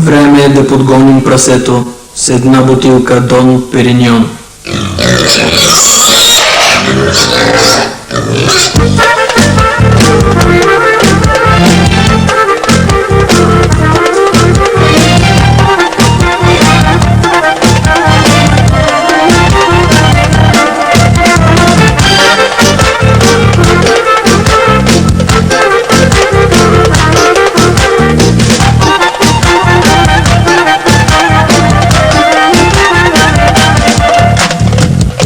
Време е да подгоним прасето с една бутилка Дон Периньон.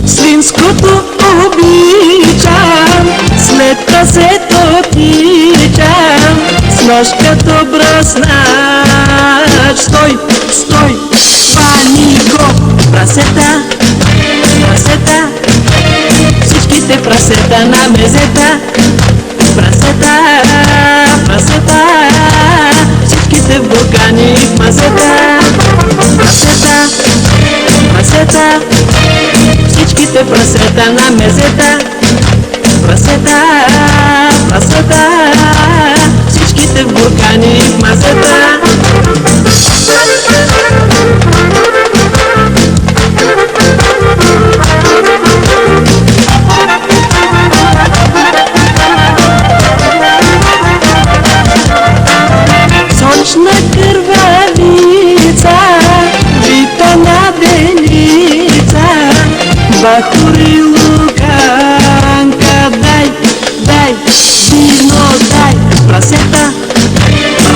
Свинското обичам, след прасето тичам, с нож като бръснач. Стой, стой, хвани го! Прасета, прасета, всичките прасета на мезета. Прасета, прасета, всичките в буркани и в мазета. Прасета, прасета, всичките прасета на мезета. Прасета, прасета, всичките в буркани и в мазета. Сочна кървавица, вита на деница, бахури луканка, дай, дай, вино дай. Прасета,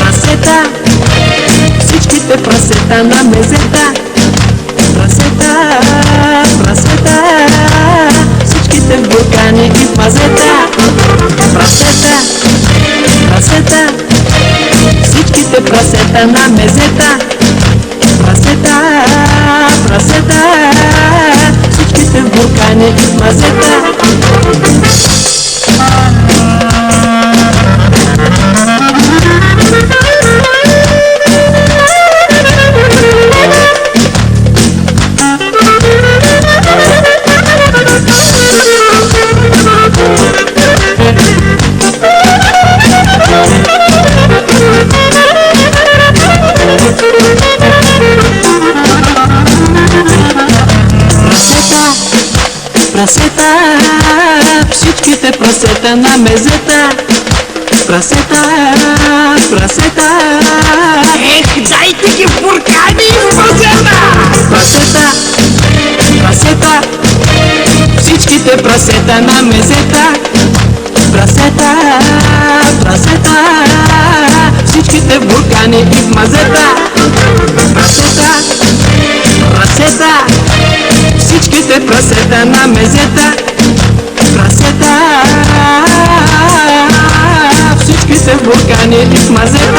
прасета, всичките прасета на мезета. Прасета, прасета, всичките в буркани и в мазета. Прасета, прасета, всичките прасета на мезета. Прасета, прасета, всичките в буркани и в мазета. Прасета, всичките прасета на мезета. Прасета, прасета, Дайте ги в буркани и в мазета! прасета, прасета, всичките прасета на мезета. Прасета, прасета, всичките в буркани и в мазета. Прасета, прасета, всичките прасета на мезета. Прасета, всичките в буркани и в мазета.